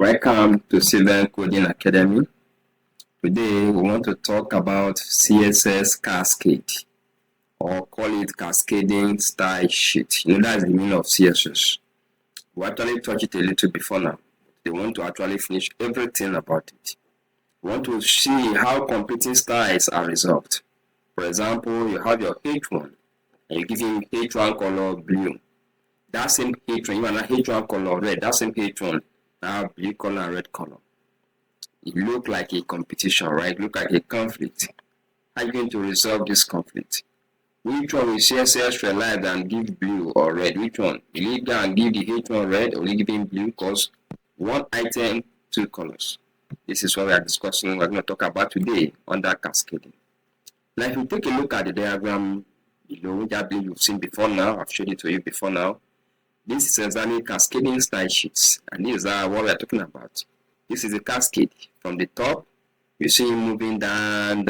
Welcome to Civil Coding Academy. Today we want to talk about CSS Cascade, or call it Cascading Style Sheet. That's the meaning of CSS. We actually touched it a little before now. They want to actually finish everything about it. We want to see how competing styles are resolved. For example, you have your H1 and you give him H1 color blue. That same H1, you have H1 color red. That same H1 now blue color and red color. It look like a competition, right? Look like a conflict. How are you going to resolve this conflict? Which one will CSS rely and give blue or red? Which one? Will you go and give the H1 red or will you give him blue? Because one item, two colors. This is what we are discussing. We're going to talk about today under cascading. Now, if you take a look at the diagram below, which I believe you've seen before now, I've showed it to you before now. This is exactly cascading style sheets, and this is what we are talking about. This is a cascade. From the top, you see it moving down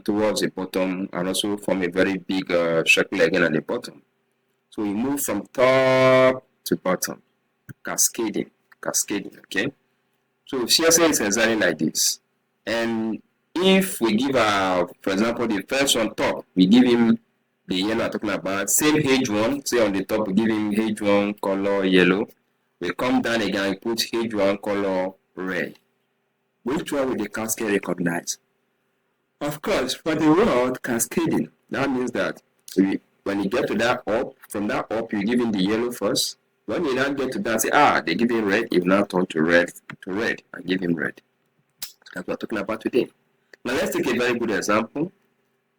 towards the bottom, and also form a very big circle again at the bottom. So we move from top to bottom, cascading, okay? So CSS is exactly like this. And if we give for example, the first on top, we give him the yellow I'm talking about, same H1, say on the top, we give him H1 color yellow. We come down again and put H1 color red. Which one will the cascade recognize? Of course, for the word cascading, that means that when you get to that up, from that up, you give him the yellow first. When you now get to that, say, they give him red, it now turn to red, and give him red. That's what we're talking about today. Now, let's take a very good example.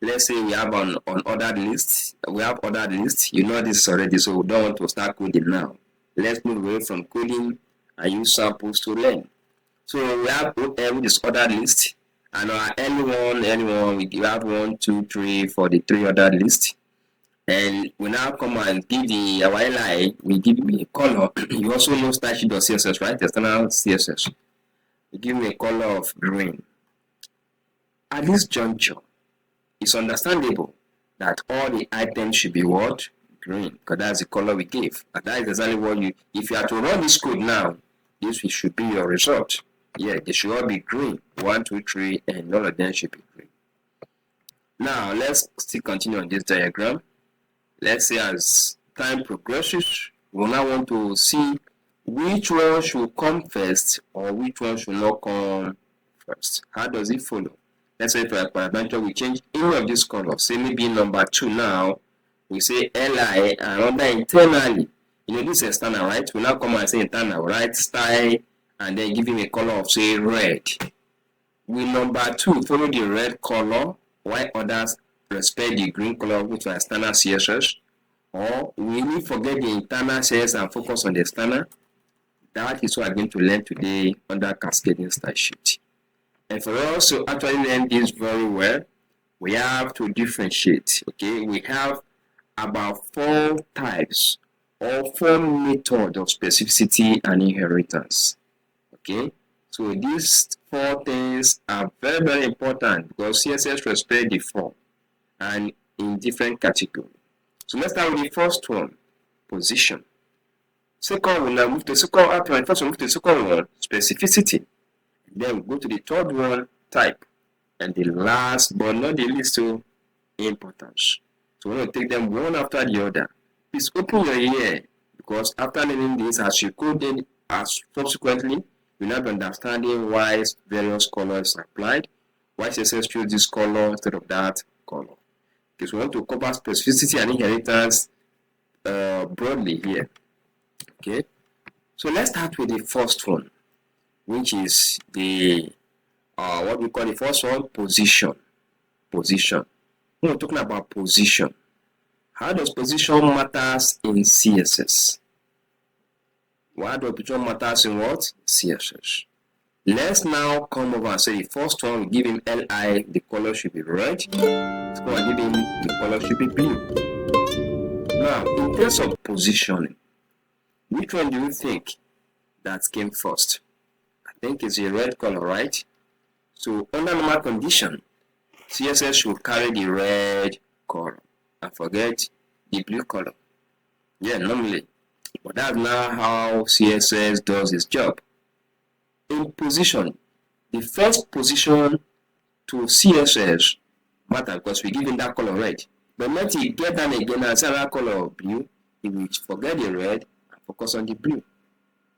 Let's say we have on ordered list. We have ordered list. You know this already, so we don't want to start coding now. Let's move away from coding and use samples to learn. So we have this ordered list, and anyone, we have 1, 2, 3 for the 3 ordered list. And we now come and give the li, we give me a color. You also know style sheet.css, right? External CSS. We give me a color of green. At this juncture, it's understandable that all the items should be what? Green, because that's the color we gave. And that is exactly what if you have to run this code now, this should be your result. Yeah, they should all be green. 1, 2, 3, and all of them should be green. Now, let's still continue on this diagram. Let's say as time progresses, we now want to see which one should come first or which one should not come first. How does it follow? Let's say for example, we change any of these colors. Say maybe number 2 now, we say li, and under internally, this is external, right? We now come and say internal, right? Style, and then give him a color of say red. Will number 2 follow the red color, while others respect the green color, which are external CSS? Or will we forget the internal CSS and focus on the external? That is what I'm going to learn today under cascading style sheet. And for us to actually learn this very well, we have to differentiate. Okay, we have about 4 types or 4 methods of specificity and inheritance. Okay, so these 4 things are very, very important because CSS respects the 4 and in different categories. So let's start with the first one, position. Second, we'll now move to the second one. First, we'll move to the second one, specificity. Then we go to the third one, type. And the last but not the least, importance. So we're going to take them one after the other. Please open your ear, because after learning this, as you code in, as subsequently, you'll have understanding why various colors are applied, why CSS chose this color instead of that color. Because we want to cover specificity and inheritance broadly here. Okay, so let's start with the first one, which is the what we call the first one, position. We're talking about position. How does position matters in CSS? Why does position matters in what? CSS. Let's now come over and say the first one, we give him li, the color should be red. Let's go and give him the color should be blue. Now, in terms of positioning, which one do you think that came first? I think it's the red color, right? So under normal condition, CSS should carry the red color and forget the blue color. Yeah, normally. But that's not how CSS does its job. in position, the first position to CSS matter because we give him that color red. But let it get down again and say that color blue, he will forget the red and focus on the blue.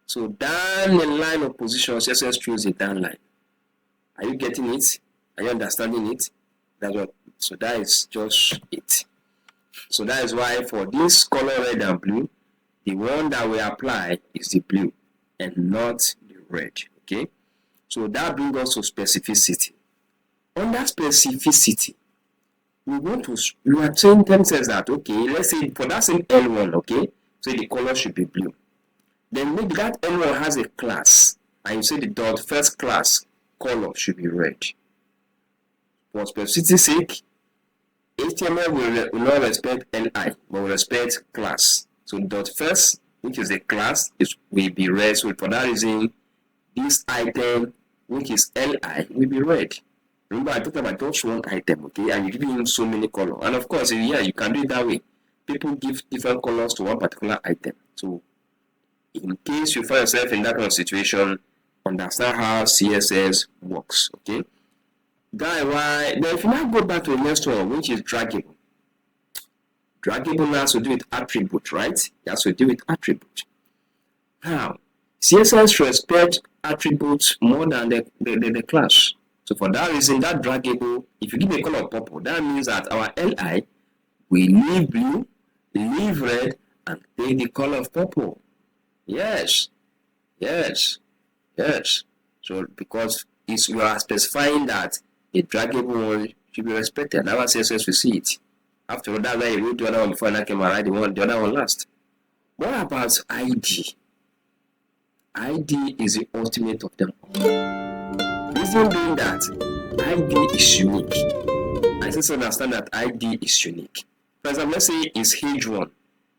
So down the line of position, CSS choose a down line. Are you getting it? Are you understanding it? That's what. So that is just it. So that is why for this color red and blue, the one that we apply is the blue and not the red. Okay. So that brings us to specificity. Under specificity, we are saying themselves that, okay, let's say for that same L1, okay, so the color should be blue. Then maybe that L1 has a class, and you say the dot first class color should be red. For specificity's sake, HTML will not respect LI, but will respect class. So dot first, which is a class, will be red. So for that reason, this item, which is LI, will be red. Remember, I talked about just one item, okay, and you give him so many colors. And of course, yeah, you can do it that way. People give different colors to one particular item. So in case you find yourself in that kind of situation, understand how CSS works, okay? Then if you now go back to the next one, which is draggable. Draggable has to do with attribute, right? It has to do with attribute. Now, CSS respects attributes more than the class. So for that reason, that draggable, if you give a color purple, that means that our LI will leave blue, leave red, and take the color of purple. Yes. So because we are specifying that a draggable one should be respected. Our CSS will see it. After all, that's why you wrote the other one before and I came and write the other one last. What about ID? ID is the ultimate of them all. Reason being that ID is unique. I just understand that ID is unique. For example, let's say it's H1.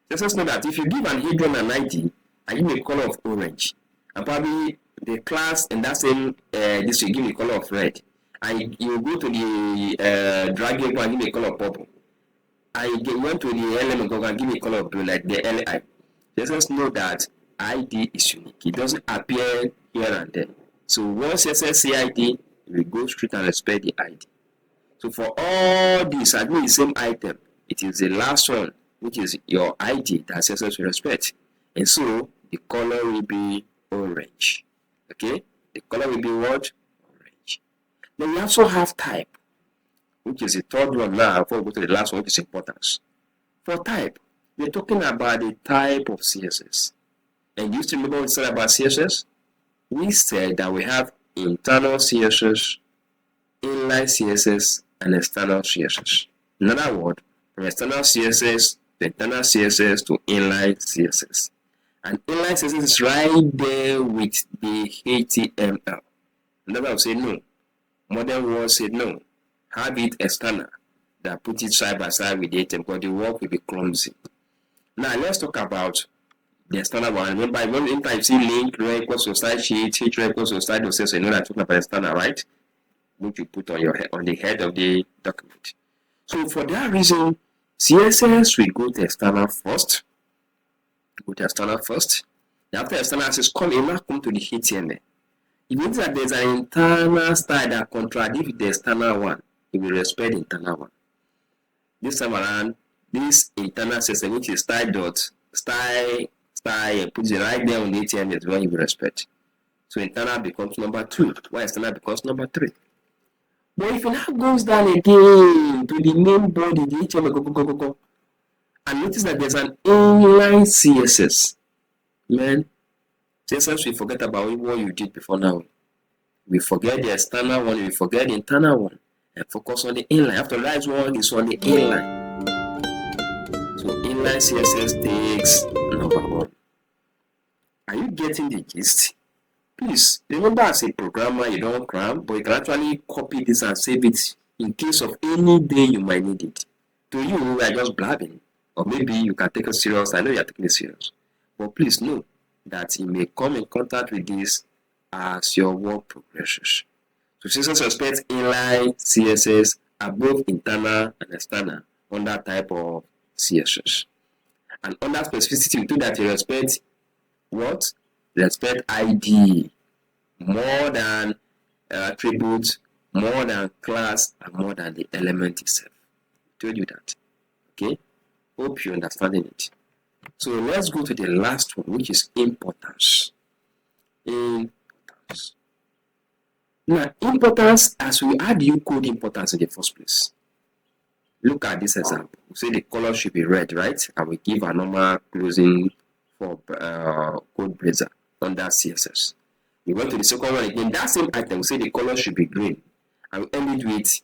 Let's know that if you give an H1 an ID and give a color of orange, and probably the class in that same this will give a color of red, and you go to the draggable and give a color of purple, and you went to the element and give a color of blue like the LI. Let's know that ID is unique. It doesn't appear here and there. So once CSS see ID, we go straight and respect the ID. So for all these, I mean the same item, it is the last one, which is your ID that CSS will respect. And so the color will be orange. Okay? The color will be what? Orange. Then we also have type, which is the third one now before we go to the last one, which is importance. For type, we're talking about the type of CSS. And you still remember what we said about CSS? We said that we have internal CSS, inline CSS, and external CSS. In other words, from external CSS to internal CSS to inline CSS. And inline CSS is right there with the HTML. Another will say no. Modern world said no. Have it external. That put it side by side with the HTML because the work will be clumsy. Now let's talk about the external one. Remember, anytime you see link, red equals to style sheet, h red equals to style process, you know that I'm talking about external, right? Which you put on the head of the document. So for that reason, CSS will go to external first. After external says come to the HTML. It means that there's an internal style that contradicts the external one. It will respect the internal one. This time around, this internal CSS, which is style, puts it right there on the HTML is what you will respect. So internal becomes number 2, while external becomes number 3. But if it now goes down again to the main body, the HTML, go, and notice that there's an inline CSS. Man, CSS will forget about what you did before now. We forget the external one, we forget the internal one, and focus on the inline. After that one is on the inline. So inline CSS takes number 1. Are you getting the gist? Please remember, as a programmer, you don't cram, but you can actually copy this and save it in case of any day you might need it. To you, we are just blabbing, or maybe you can take it serious. I know you are taking it serious, but please know that you may come in contact with this as your work progresses. So CSS respects inline CSS above internal and external on that type of CSS. And under specificity, we do that you respect what? Respect ID. more than attribute, more than class, and more than the element itself. I told you that. Okay? Hope you're understanding it. So let's go to the last one, which is importance. Importance. Now, importance, as we add you code importance in the first place. Look at this example. We say the color should be red, right? And we give a normal closing for code browser under CSS. We went to the second one again. That same item, we say the color should be green. And we end it with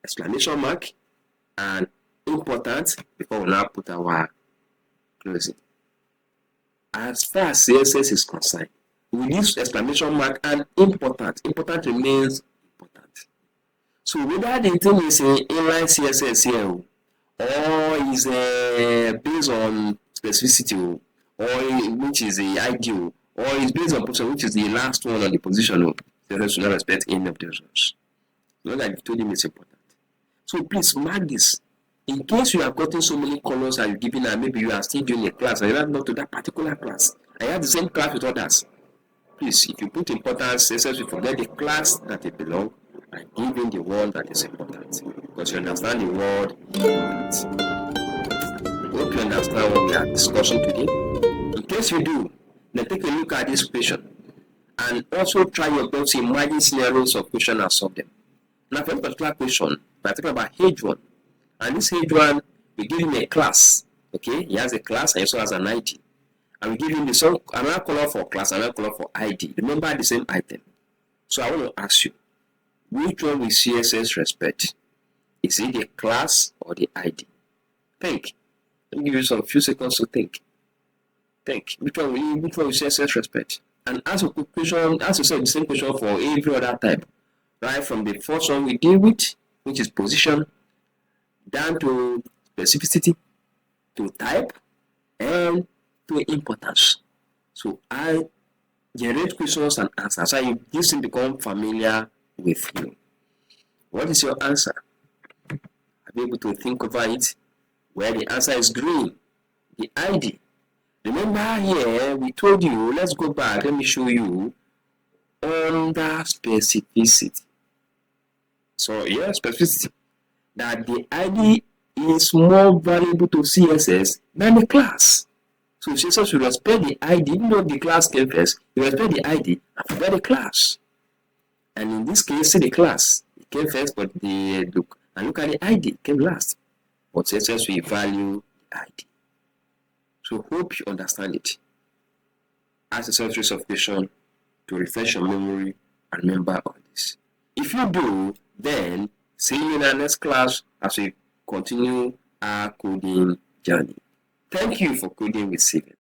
exclamation mark and important before we now put our closing. As far as CSS is concerned, we use exclamation mark and important. Important remains important. So whether the thing is inline CSS here or is based on specificity or which is the ideal or is based on position, which is the last one on the position, CSS should not respect any of those ones. Not like I told him it's important. So please mark this. In case you have gotten so many colors and you're giving, and maybe you are still doing a class and you have not to that particular class, and you have the same class with others, please, if you put importance, CSS will forget the class that it belongs and give in the one that is important. Because you understand the word important. Hope you understand what we are discussing today. In case you do, then take a look at this question and also try your best to imagine scenarios of question and solve them. Now, for this particular question, we're talking about H1. And this H1, we give him a class. Okay, he has a class and also has an ID. And we give him the another color for class, another color for ID. Remember the same item. So I want to ask you, which one will CSS respect? Is it the class or the ID? Think. Let me give you some few seconds to think. Think. Which one will CSS respect? And ask a question, as you said, the same question for every other type. Right from the first one we deal with, which is position, down to specificity, to type, and to importance. So I generate questions and answers. So this will become familiar with you. What is your answer? Are you able to think over it? Where the answer is green, the ID. Remember here, we told you, let's go back, let me show you, under specificity. So yeah, specificity. That the ID is more valuable to CSS than the class. So CSS should respect the ID, even though the class came first, you respect the ID and forget the class. And in this case, see the class. It came first, but look at the ID, it came last. But CSS will value the ID. So hope you understand it. Ask yourself of question to refresh your memory and remember all this. If you do, then see you in our next class as we continue our coding journey. Thank you for coding with Steven.